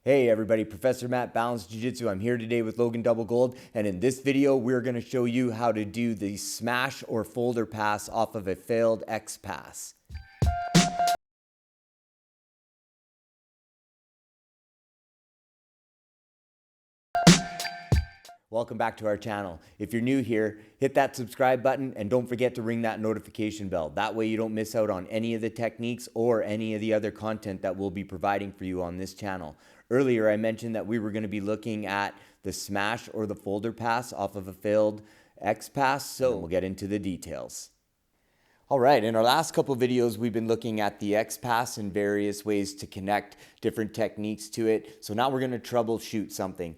Hey everybody, Professor Matt, Balanced Jiu Jitsu. I'm here today with Logan Double Gold, and in this video, we're going to show you how to do the smash or folder pass off of a failed X pass. Welcome back to our channel. If you're new here, hit that subscribe button and don't forget to ring that notification bell. That way you don't miss out on any of the techniques or any of the other content that we'll be providing for you on this channel. Earlier, I mentioned that we were going to be looking at the smash or the folder pass off of a failed X pass, so we'll get into the details. All right, in our last couple videos, we've been looking at the X pass and various ways to connect different techniques to it. So now we're going to troubleshoot something.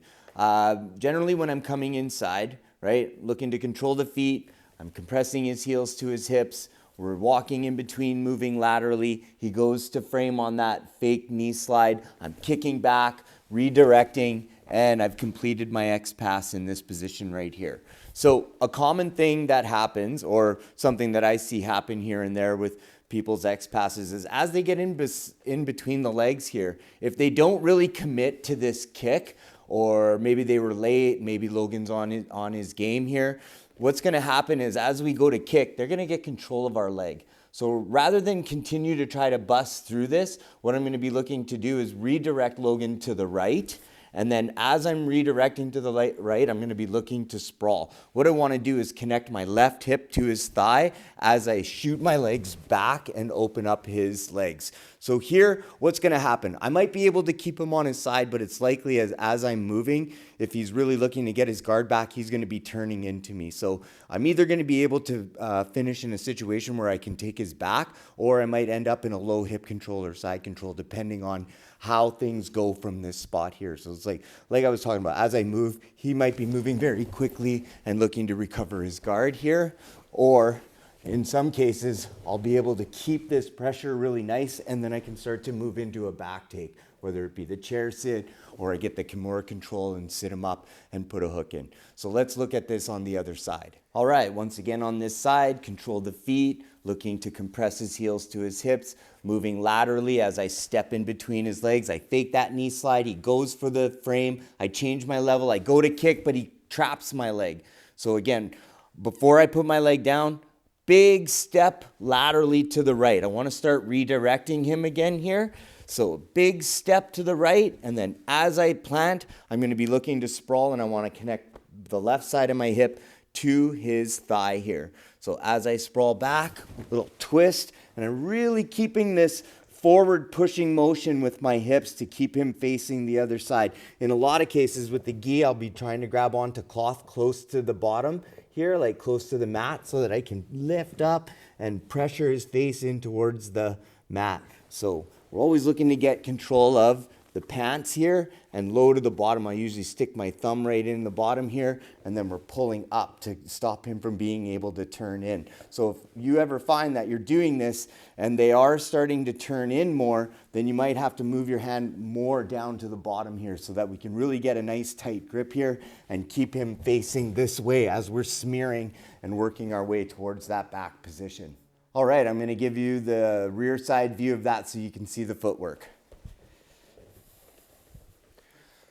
Generally when I'm coming inside, right, looking to control the feet, I'm compressing his heels to his hips, we're walking in between, moving laterally, he goes to frame on that fake knee slide, I'm kicking back, redirecting, and I've completed my X pass in this position right here. So a common thing that happens, or something that I see happen here and there with people's X passes, is as they get in between the legs here, if they don't really commit to this kick, or maybe they were late, maybe Logan's on his game here, what's going to happen is as we go to kick, they're going to get control of our leg. So rather than continue to try to bust through this, what I'm going to be looking to do is redirect Logan to the right. And then as I'm redirecting to the right, I'm going to be looking to sprawl. What I want to do is connect my left hip to his thigh as I shoot my legs back and open up his legs. So here, what's going to happen? I might be able to keep him on his side, but it's likely as I'm moving, if he's really looking to get his guard back, he's going to be turning into me. So I'm either going to be able to finish in a situation where I can take his back, or I might end up in a low hip control or side control, depending on how things go from this spot here. So it's like I was talking about, as I move, he might be moving very quickly and looking to recover his guard here, or in some cases, I'll be able to keep this pressure really nice, and then I can start to move into a back take, whether it be the chair sit, or I get the Kimura control and sit him up and put a hook in. So let's look at this on the other side. All right, once again on this side, control the feet, looking to compress his heels to his hips, moving laterally as I step in between his legs. I fake that knee slide, he goes for the frame, I change my level, I go to kick, but he traps my leg. So again, before I put my leg down, big step laterally to the right. I want to start redirecting him again here. So big step to the right, and then as I plant, I'm going to be looking to sprawl, and I want to connect the left side of my hip to his thigh here. So as I sprawl back, a little twist, and I'm really keeping this forward pushing motion with my hips to keep him facing the other side. In a lot of cases with the gi, I'll be trying to grab onto cloth close to the bottom here, like close to the mat, so that I can lift up and pressure his face in towards the mat. So we're always looking to get control of the pants here and low to the bottom. I usually stick my thumb right in the bottom here, and then we're pulling up to stop him from being able to turn in. So if you ever find that you're doing this and they are starting to turn in more, then you might have to move your hand more down to the bottom here so that we can really get a nice tight grip here and keep him facing this way as we're smearing and working our way towards that back position. All right, I'm going to give you the rear side view of that so you can see the footwork.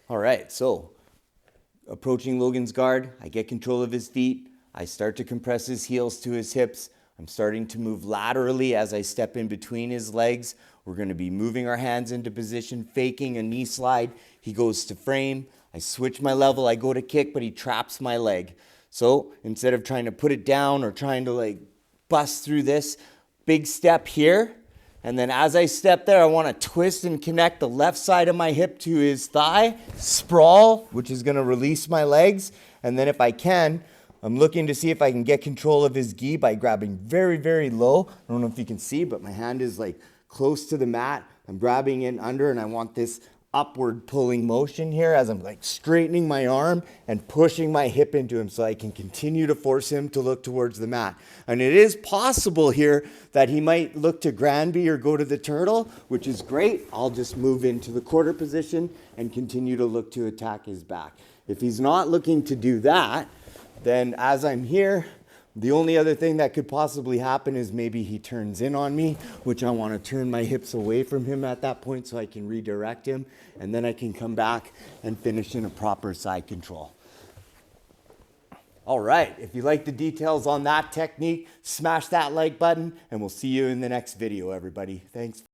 All right, so approaching Logan's guard, I get control of his feet. I start to compress his heels to his hips. I'm starting to move laterally as I step in between his legs. We're going to be moving our hands into position, faking a knee slide. He goes to frame. I switch my level. I go to kick, but he traps my leg. So instead of trying to put it down or trying to bust through this, big step here. And then as I step there, I want to twist and connect the left side of my hip to his thigh, sprawl, which is going to release my legs. And then if I can, I'm looking to see if I can get control of his gi by grabbing very, very low. I don't know if you can see, but my hand is close to the mat. I'm grabbing in under, and I want this upward pulling motion here as I'm straightening my arm and pushing my hip into him so I can continue to force him to look towards the mat. And it is possible here that he might look to Granby or go to the turtle, which is great. I'll just move into the quarter position and continue to look to attack his back. If he's not looking to do that, then as I'm here, The only other thing that could possibly happen is maybe he turns in on me, which I want to turn my hips away from him at that point so I can redirect him, and then I can come back and finish in a proper side control. All right, if you like the details on that technique, smash that like button, and we'll see you in the next video, everybody. Thanks.